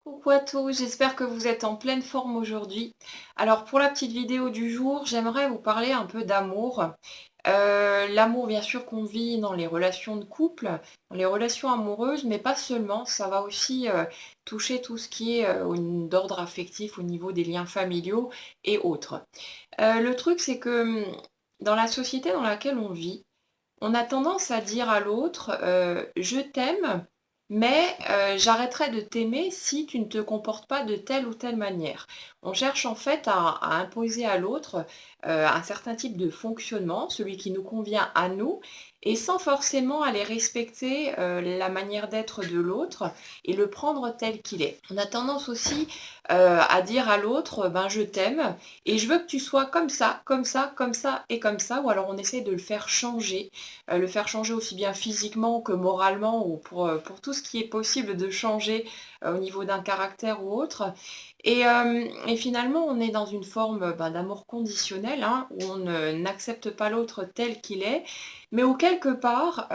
Coucou à tous, j'espère que vous êtes en pleine forme aujourd'hui. Alors pour la petite vidéo du jour, j'aimerais vous parler un peu d'amour. L'amour bien sûr qu'on vit dans les relations de couple, dans les relations amoureuses, mais pas seulement, ça va aussi toucher tout ce qui est d'ordre affectif au niveau des liens familiaux et autres. Le truc c'est que dans la société dans laquelle on vit, on a tendance à dire à l'autre, «Je t'aime, mais j'arrêterai de t'aimer si tu ne te comportes pas de telle ou telle manière». On cherche en fait à imposer à l'autre, un certain type de fonctionnement, celui qui nous convient à nous et sans forcément aller respecter, la manière d'être de l'autre et le prendre tel qu'il est. On a tendance aussi, à dire à l'autre, ben: «Je t'aime et je veux que tu sois comme ça, comme ça, comme ça et comme ça», ou alors on essaie de le faire changer aussi bien physiquement que moralement ou pour tout ce qui est possible de changer, au niveau d'un caractère ou autre et finalement on est dans une forme, ben, d'amour conditionnel, hein, où on ne n'accepte pas l'autre tel qu'il est, mais où quelque part,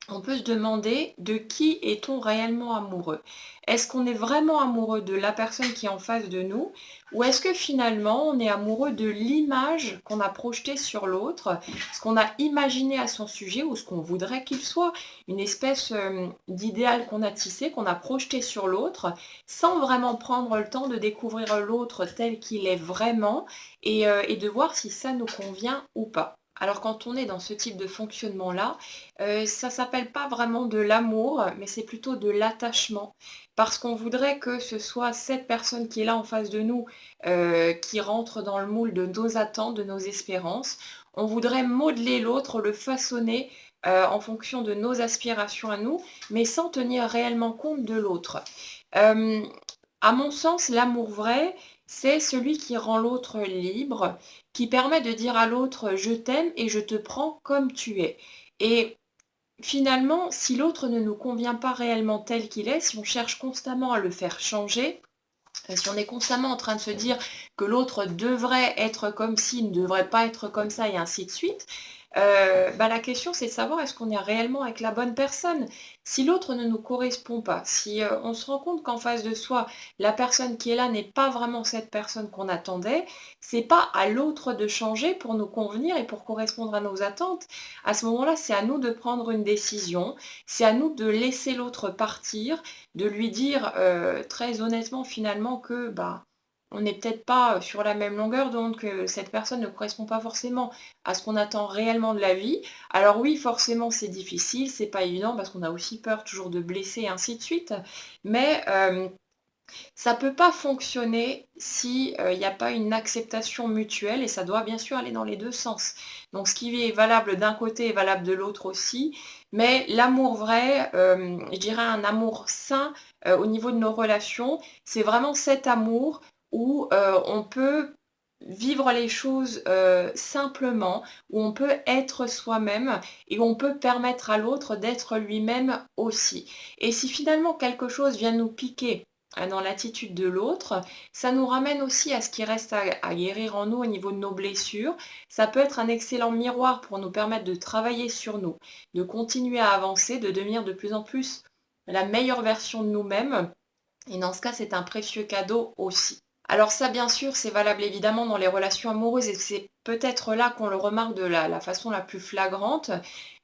on peut se demander de qui est-on réellement amoureux? Est-ce qu'on est vraiment amoureux de la personne qui est en face de nous? Ou est-ce que finalement on est amoureux de l'image qu'on a projetée sur l'autre, ce qu'on a imaginé à son sujet ou ce qu'on voudrait qu'il soit? Une espèce d'idéal qu'on a tissé, qu'on a projeté sur l'autre, sans vraiment prendre le temps de découvrir l'autre tel qu'il est vraiment et de voir si ça nous convient ou pas. Alors quand on est dans ce type de fonctionnement-là, ça s'appelle pas vraiment de l'amour, mais c'est plutôt de l'attachement. Parce qu'on voudrait que ce soit cette personne qui est là en face de nous, qui rentre dans le moule de nos attentes, de nos espérances. On voudrait modeler l'autre, le façonner, en fonction de nos aspirations à nous, mais sans tenir réellement compte de l'autre. Hem, à mon sens, l'amour vrai, c'est celui qui rend l'autre libre, qui permet de dire à l'autre: «Je t'aime et je te prends comme tu es». Et finalement, si l'autre ne nous convient pas réellement tel qu'il est, si on cherche constamment à le faire changer, si on est constamment en train de se dire que l'autre devrait être comme ci, ne devrait pas être comme ça et ainsi de suite, bah, la question c'est de savoir est-ce qu'on est réellement avec la bonne personne? Si l'autre ne nous correspond pas, si, on se rend compte qu'en face de soi, la personne qui est là n'est pas vraiment cette personne qu'on attendait, c'est pas à l'autre de changer pour nous convenir et pour correspondre à nos attentes. À ce moment-là, c'est à nous de prendre une décision, c'est à nous de laisser l'autre partir, de lui dire, très honnêtement finalement que, bah, on n'est peut-être pas, sur la même longueur d'onde, que cette personne ne correspond pas forcément à ce qu'on attend réellement de la vie. Alors oui, forcément c'est difficile, c'est pas évident parce qu'on a aussi peur toujours de blesser et ainsi de suite. Mais, ça peut pas fonctionner si, il y a pas une acceptation mutuelle et ça doit bien sûr aller dans les 2 sens. Donc ce qui est valable d'un côté est valable de l'autre aussi, mais l'amour vrai, je dirais un amour sain, au niveau de nos relations, c'est vraiment cet amour où, on peut vivre les choses, simplement, où on peut être soi-même et où on peut permettre à l'autre d'être lui-même aussi. Et si finalement quelque chose vient nous piquer dans l'attitude de l'autre, ça nous ramène aussi à ce qui reste à guérir en nous au niveau de nos blessures. Ça peut être un excellent miroir pour nous permettre de travailler sur nous, de continuer à avancer, de devenir de plus en plus la meilleure version de nous-mêmes et dans ce cas, c'est un précieux cadeau aussi. Alors ça, bien sûr, c'est valable évidemment dans les relations amoureuses et c'est peut-être là qu'on le remarque de la façon la plus flagrante,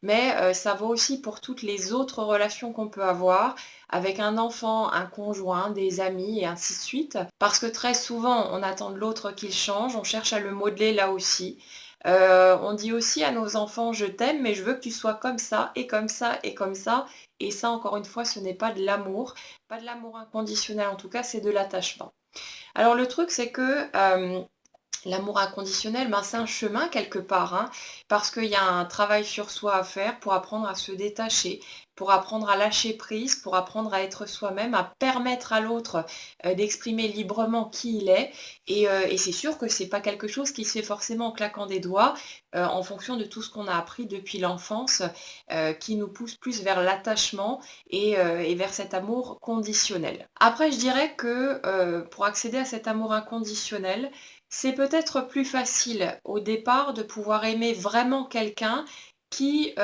mais ça vaut aussi pour toutes les autres relations qu'on peut avoir avec un enfant, un conjoint, des amis et ainsi de suite. Parce que très souvent, on attend de l'autre qu'il change, on cherche à le modeler là aussi. On dit aussi à nos enfants: «Je t'aime, mais je veux que tu sois comme ça et comme ça et comme ça» et ça, encore une fois, ce n'est pas de l'amour, pas de l'amour inconditionnel en tout cas, c'est de l'attachement. Alors le truc, c'est que, l'amour inconditionnel, ben, c'est un chemin quelque part, hein, parce qu'il y a un travail sur soi à faire pour apprendre à se détacher, pour apprendre à lâcher prise, pour apprendre à être soi-même, à permettre à l'autre, d'exprimer librement qui il est et c'est sûr que c'est pas quelque chose qui se fait forcément en claquant des doigts, en fonction de tout ce qu'on a appris depuis l'enfance, qui nous pousse plus vers l'attachement et vers cet amour conditionnel. Après je dirais que, pour accéder à cet amour inconditionnel, c'est peut-être plus facile au départ de pouvoir aimer vraiment quelqu'un qui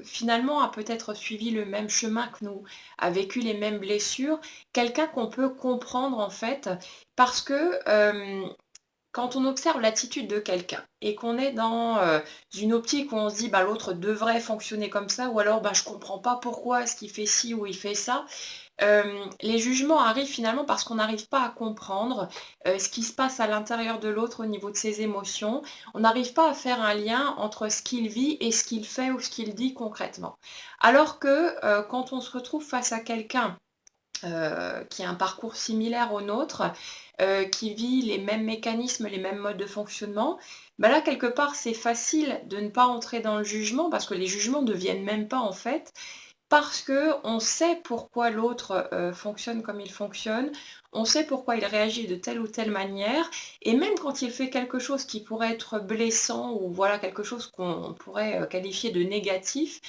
finalement a peut-être suivi le même chemin que nous, a vécu les mêmes blessures, quelqu'un qu'on peut comprendre en fait, parce que quand on observe l'attitude de quelqu'un et qu'on est dans une optique où on se dit bah, l'autre devrait fonctionner comme ça, ou alors bah, je comprends pas pourquoi est-ce qu'il fait ci ou il fait ça, les jugements arrivent finalement parce qu'on n'arrive pas à comprendre, ce qui se passe à l'intérieur de l'autre au niveau de ses émotions. On n'arrive pas à faire un lien entre ce qu'il vit et ce qu'il fait ou ce qu'il dit concrètement. Alors que, quand on se retrouve face à quelqu'un, qui a un parcours similaire au nôtre, qui vit les mêmes mécanismes, les mêmes modes de fonctionnement, bah, là quelque part c'est facile de ne pas entrer dans le jugement parce que les jugements ne viennent même pas en fait. Parce qu'on sait pourquoi l'autre, fonctionne comme il fonctionne, on sait pourquoi il réagit de telle ou telle manière et même quand il fait quelque chose qui pourrait être blessant ou voilà quelque chose qu'on pourrait, qualifier de négatif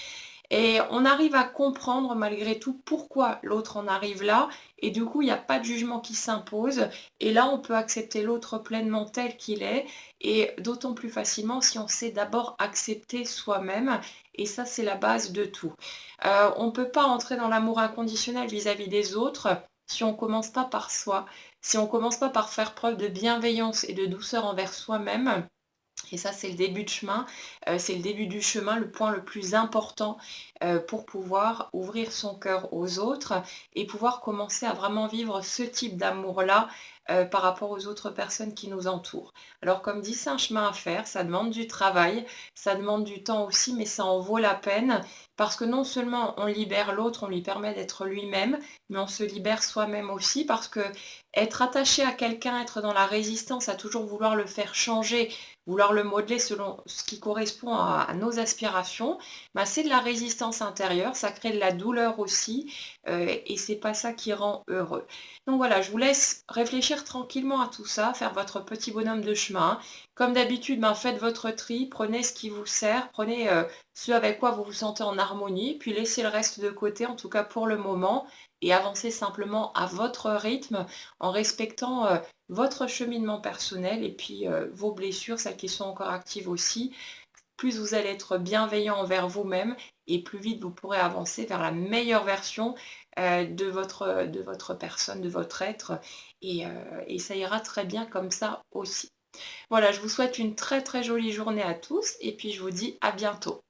et on arrive à comprendre malgré tout pourquoi l'autre en arrive là et du coup il n'y a pas de jugement qui s'impose et là on peut accepter l'autre pleinement tel qu'il est et d'autant plus facilement si on sait d'abord accepter soi-même et ça c'est la base de tout. On ne peut pas entrer dans l'amour inconditionnel vis-à-vis des autres si on ne commence pas par soi, si on ne commence pas par faire preuve de bienveillance et de douceur envers soi-même. Et ça, c'est le début de chemin, c'est le début du chemin, le point le plus important pour pouvoir ouvrir son cœur aux autres et pouvoir commencer à vraiment vivre ce type d'amour-là par rapport aux autres personnes qui nous entourent. Alors comme dit, c'est un chemin à faire, ça demande du travail, ça demande du temps aussi, mais ça en vaut la peine parce que non seulement on libère l'autre, on lui permet d'être lui-même, mais on se libère soi-même aussi parce que être attaché à quelqu'un, être dans la résistance, à toujours vouloir le faire changer, vouloir le modeler selon ce qui correspond à nos aspirations, bah, c'est de la résistance intérieure, ça crée de la douleur aussi, et c'est pas ça qui rend heureux. Donc voilà, je vous laisse réfléchir tranquillement à tout ça, faire votre petit bonhomme de chemin. Comme d'habitude, ben, faites votre tri, prenez ce qui vous sert, prenez ce avec quoi vous vous sentez en harmonie, puis laissez le reste de côté, en tout cas pour le moment, et avancez simplement à votre rythme en respectant votre cheminement personnel et puis vos blessures, celles qui sont encore actives aussi. Plus vous allez être bienveillant envers vous-même et plus vite vous pourrez avancer vers la meilleure version de votre personne, de votre être. Et ça ira très bien comme ça aussi. Voilà, je vous souhaite une très très jolie journée à tous et puis je vous dis à bientôt.